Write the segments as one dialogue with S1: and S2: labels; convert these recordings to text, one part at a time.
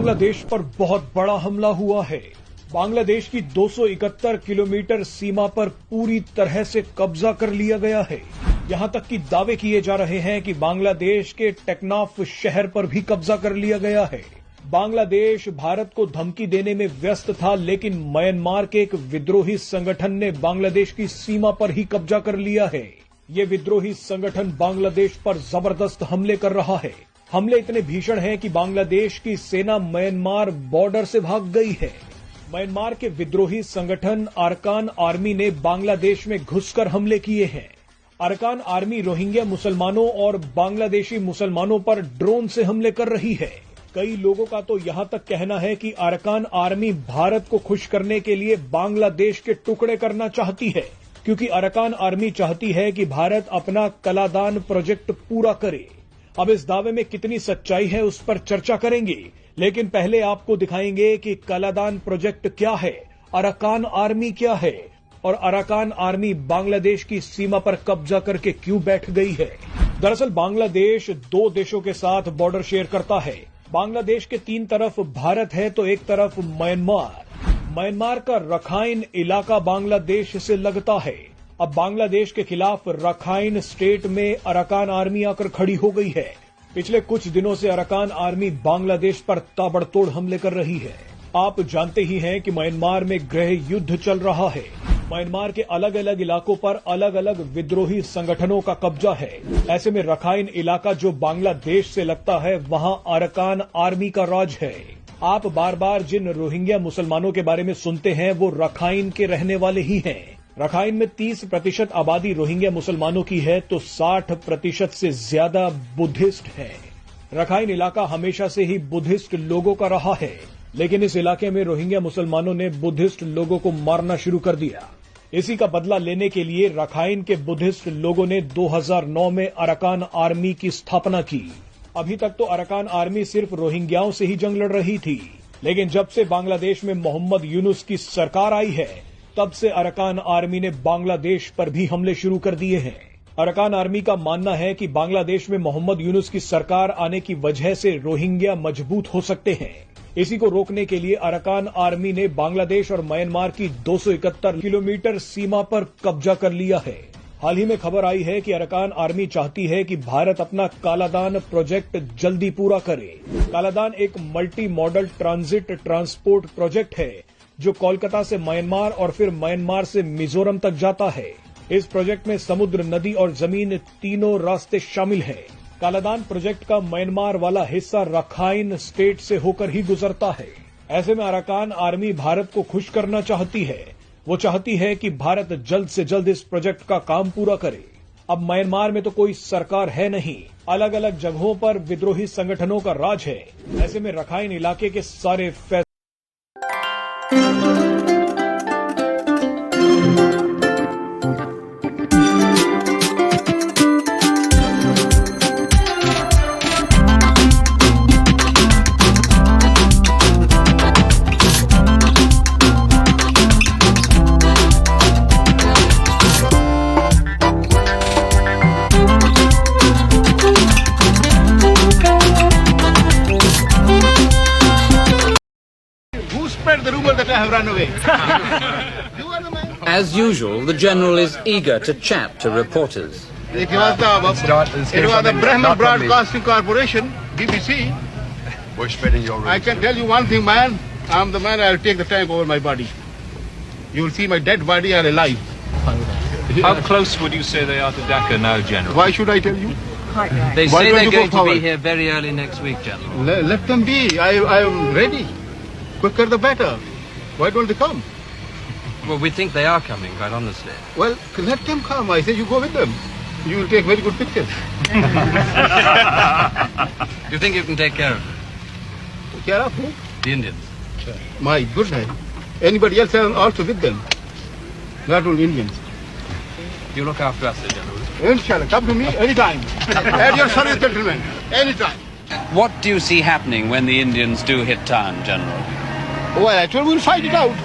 S1: बांग्लादेश पर बहुत बड़ा हमला हुआ है। बांग्लादेश की 271 किलोमीटर सीमा पर पूरी तरह से कब्जा कर लिया गया है। यहां तक कि दावे किए जा रहे हैं कि बांग्लादेश के टेकनाफ शहर पर भी कब्जा कर लिया गया है। बांग्लादेश भारत को धमकी देने में व्यस्त था, लेकिन म्यांमार के एक विद्रोही संगठन ने बांग्लादेश की सीमा पर ही कब्जा कर लिया है। ये विद्रोही संगठन बांग्लादेश पर जबरदस्त हमले कर रहा है। हमले इतने भीषण हैं कि बांग्लादेश की सेना म्यांमार बॉर्डर से भाग गई है। म्यांमार के विद्रोही संगठन अरकान आर्मी ने बांग्लादेश में घुसकर हमले किए हैं। अरकान आर्मी रोहिंग्या मुसलमानों और बांग्लादेशी मुसलमानों पर ड्रोन से हमले कर रही है। कई लोगों का तो यहां तक कहना है कि अरकान आर्मी भारत को खुश करने के लिए बांग्लादेश के टुकड़े करना चाहती है, क्योंकि अरकान आर्मी चाहती है कि भारत अपना कलादान प्रोजेक्ट पूरा करे। अब इस दावे में कितनी सच्चाई है उस पर चर्चा करेंगे, लेकिन पहले आपको दिखाएंगे कि कलादान प्रोजेक्ट क्या है, अरकान आर्मी क्या है और अरकान आर्मी बांग्लादेश की सीमा पर कब्जा करके क्यों बैठ गई है। दरअसल बांग्लादेश दो देशों के साथ बॉर्डर शेयर करता है। बांग्लादेश के तीन तरफ भारत है तो एक तरफ म्यांमार। म्यांमार का रखाइन इलाका बांग्लादेश से लगता है। अब बांग्लादेश के खिलाफ रखाइन स्टेट में अरकान आर्मी आकर खड़ी हो गई है। पिछले कुछ दिनों से अरकान आर्मी बांग्लादेश पर ताबड़तोड़ हमले कर रही है। आप जानते ही हैं कि म्यांमार में गृह युद्ध चल रहा है। म्यांमार के अलग अलग इलाकों पर अलग अलग विद्रोही संगठनों का कब्जा है। ऐसे में रखाइन इलाका जो बांग्लादेश से लगता है, वहां अरकान आर्मी का राज है। आप बार बार जिन रोहिंग्या मुसलमानों के बारे में सुनते हैं वो रखाइन के रहने वाले ही हैं। रखाइन में 30% आबादी रोहिंग्या मुसलमानों की है तो 60% से ज्यादा बुद्धिस्ट है। रखाइन इलाका हमेशा से ही बुद्धिस्ट लोगों का रहा है, लेकिन इस इलाके में रोहिंग्या मुसलमानों ने बुद्धिस्ट लोगों को मारना शुरू कर दिया। इसी का बदला लेने के लिए रखाइन के बुद्धिस्ट लोगों ने 2009 में अरकान आर्मी की स्थापना की। अभी तक तो अरकान आर्मी सिर्फ रोहिंग्याओं से ही जंग लड़ रही थी, लेकिन जब से बांग्लादेश में मोहम्मद यूनुस की सरकार आई है, तब से अरकान आर्मी ने बांग्लादेश पर भी हमले शुरू कर दिए हैं। अरकान आर्मी का मानना है कि बांग्लादेश में मोहम्मद यूनुस की सरकार आने की वजह से रोहिंग्या मजबूत हो सकते हैं। इसी को रोकने के लिए अरकान आर्मी ने बांग्लादेश और म्यांमार की 271 किलोमीटर सीमा पर कब्जा कर लिया है। हाल ही में खबर आई है कि अरकान आर्मी चाहती है कि भारत अपना कालादान प्रोजेक्ट जल्दी पूरा करे। कालादान एक multi modal transit transport project है जो कोलकाता से म्यांमार और फिर म्यांमार से मिजोरम तक जाता है। इस प्रोजेक्ट में समुद्र, नदी और जमीन तीनों रास्ते शामिल हैं। कालादान प्रोजेक्ट का म्यांमार वाला हिस्सा रखाइन स्टेट से होकर ही गुजरता है। ऐसे में अरकान आर्मी भारत को खुश करना चाहती है। वो चाहती है कि भारत जल्द से जल्द इस प्रोजेक्ट का काम पूरा करे। अब म्यांमार में तो कोई सरकार है नहीं, अलग अलग जगहों पर विद्रोही संगठनों का राज है। ऐसे में रखाइन इलाके के सारे
S2: the rumor that I have run away.
S3: As usual, the General is eager to chat to reporters.
S2: It was the Brahman Broadcasting Corporation, BBC.
S4: We're spreading your rumors.
S2: I can tell you one thing, man. I'm the man, I'll take the tank over my body. You will see my dead body or alive.
S5: How close would you say they are to Dhaka now, General?
S2: Why should I tell you?
S3: They
S2: Why
S3: say
S2: don't
S3: they're
S2: you go
S3: going to be
S2: forward?
S3: here very early next week, General.
S2: Let them be. I am ready. Quicker the better. Why don't they come?
S3: Well, we think they are coming, quite honestly.
S2: Well, let them come. I say you go with them. You will take very good pictures.
S3: Do you think you can take care of them?
S2: Care of who?
S3: The Indians?
S2: My goodness. Anybody else are also with them. Not only Indians.
S3: You look after us, General.
S2: Inshallah. Come to me anytime. At your service, gentlemen. Anytime.
S3: What do you see happening when the Indians do hit town, General?
S2: Well, I told we'll fight it out.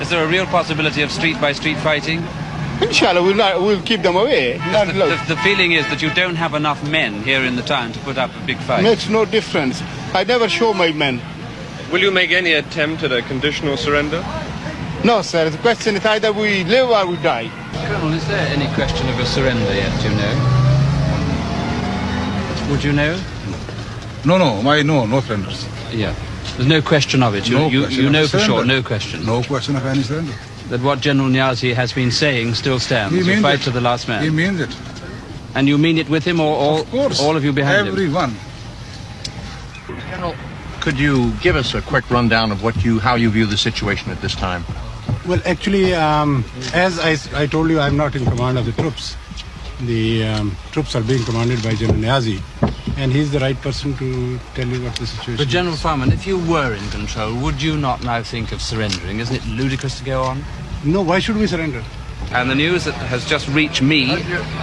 S3: Is there a real possibility of street-by-street fighting?
S2: Inshallah, we'll keep them away. Not
S3: The feeling is that you don't have enough men here in the town to put up a big fight.
S2: Makes no difference. I never show my men.
S5: Will you make any attempt at a conditional surrender?
S2: No, sir. The question is either we live or we die.
S3: Colonel, is there any question of a surrender yet, do you know? Would you know?
S6: No surrenders.
S3: Yeah. There's no question of it. You know for sure, no question.
S6: No question of any surrender.
S3: That what General Niazi has been saying still stands.
S6: He means
S3: fight
S6: it.
S3: to the last man.
S6: He means it.
S3: And you mean it with him, or
S6: Of course.
S3: all of you behind him?
S6: Everyone.
S7: General, could you give us a quick rundown of how you view the situation at this time?
S8: Well, actually, as I told you, I'm not in command of the troops. The troops are being commanded by General Niazi, and he's the right person to tell you what the situation
S3: But General
S8: is.
S3: Farman, if you were in control, would you not now think of surrendering? Isn't it ludicrous to go on?
S8: No, why should we surrender?
S3: And the news that has just reached me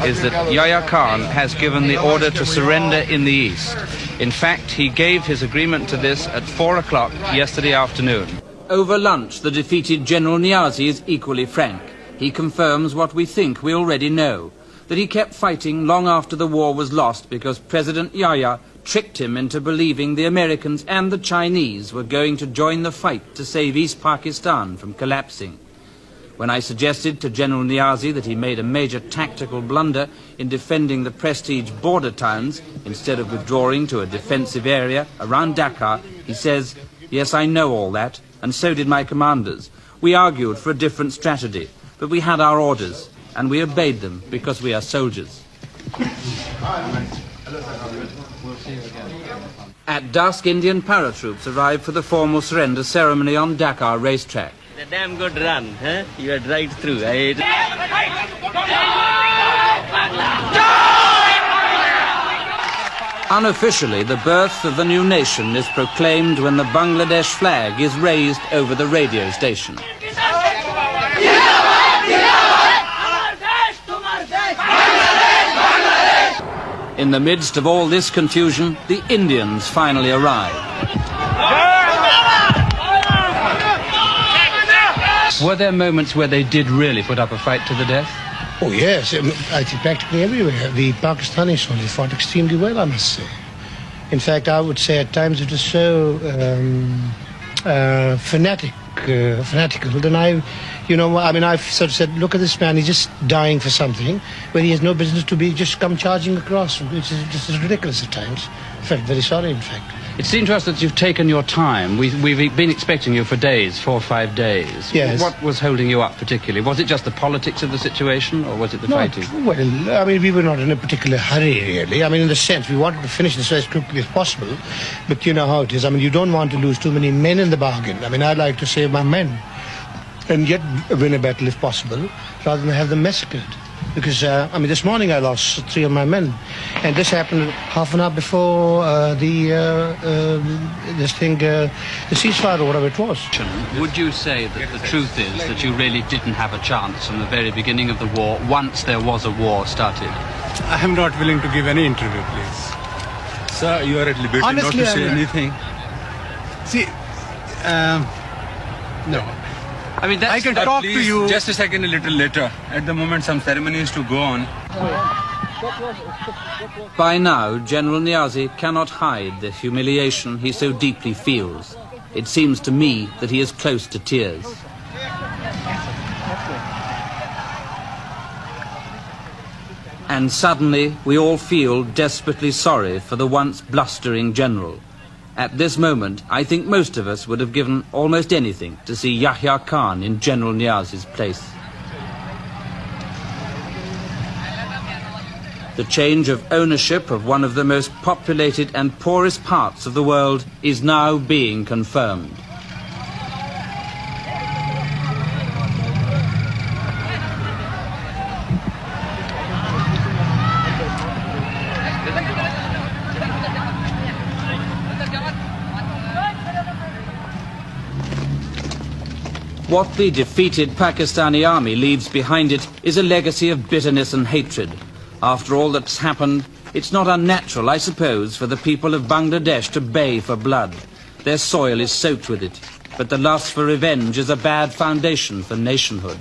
S3: is that Yahya Khan has given the order to surrender in the east. In fact, he gave his agreement to this at 4 o'clock yesterday afternoon. Over lunch, the defeated General Niazi is equally frank. He confirms what we think we already know, that he kept fighting long after the war was lost because President Yahya tricked him into believing the Americans and the Chinese were going to join the fight to save East Pakistan from collapsing. When I suggested to General Niazi that he made a major tactical blunder in defending the prestige border towns instead of withdrawing to a defensive area around Dhaka, he says, "Yes, I know all that, and so did my commanders. We argued for a different strategy, but we had our orders, and we obeyed them because we are soldiers." At dusk, Indian paratroops arrived for the formal surrender ceremony on Dakar racetrack.
S9: A damn good run, huh? You had right through.
S3: Unofficially, the birth of the new nation is proclaimed when the Bangladesh flag is raised over the radio station. In the midst of all this confusion, the Indians finally arrive. Were there moments where they did really put up a fight to the death?
S10: Oh yes, I think practically everywhere. The Pakistani soldiers fought extremely well, I must say. In fact, I would say at times it was so fanatical. Then I've sort of said, look at this man, he's just dying for something, when he has no business to be just come charging across, which is just ridiculous at times. I felt very sorry, in fact.
S3: It seemed to us that you've taken your time. We've been expecting you for days, 4 or 5 days.
S10: Yes.
S3: What was holding you up particularly? Was it just the politics of the situation, or was it the fighting?
S10: Well, I mean, we were not in a particular hurry, really. I mean, in the sense, we wanted to finish this as quickly as possible, but you know how it is. I mean, you don't want to lose too many men in the bargain. I mean, I like to save my men, and yet win a battle if possible, rather than have them massacred. Because, this morning I lost 3 of my men, and this happened half an hour before the ceasefire or whatever it was.
S3: Would you say that the truth is that you really didn't have a chance from the very beginning of the war, once there was a war started?
S8: I am not willing to give any interview, please.
S6: Sir, you are at liberty
S8: Honestly,
S6: not to say anything.
S8: See, no.
S3: I mean, that's...
S8: I can talk to you.
S6: Just a second, a little later. At the moment, some ceremony is to go on.
S3: By now, General Niazi cannot hide the humiliation he so deeply feels. It seems to me that he is close to tears. And suddenly, we all feel desperately sorry for the once blustering general. At this moment, I think most of us would have given almost anything to see Yahya Khan in General Niazi's place. The change of ownership of one of the most populated and poorest parts of the world is now being confirmed. What the defeated Pakistani army leaves behind it is a legacy of bitterness and hatred. After all that's happened, it's not unnatural, I suppose, for the people of Bangladesh to bay for blood. Their soil is soaked with it, but the lust for revenge is a bad foundation for nationhood.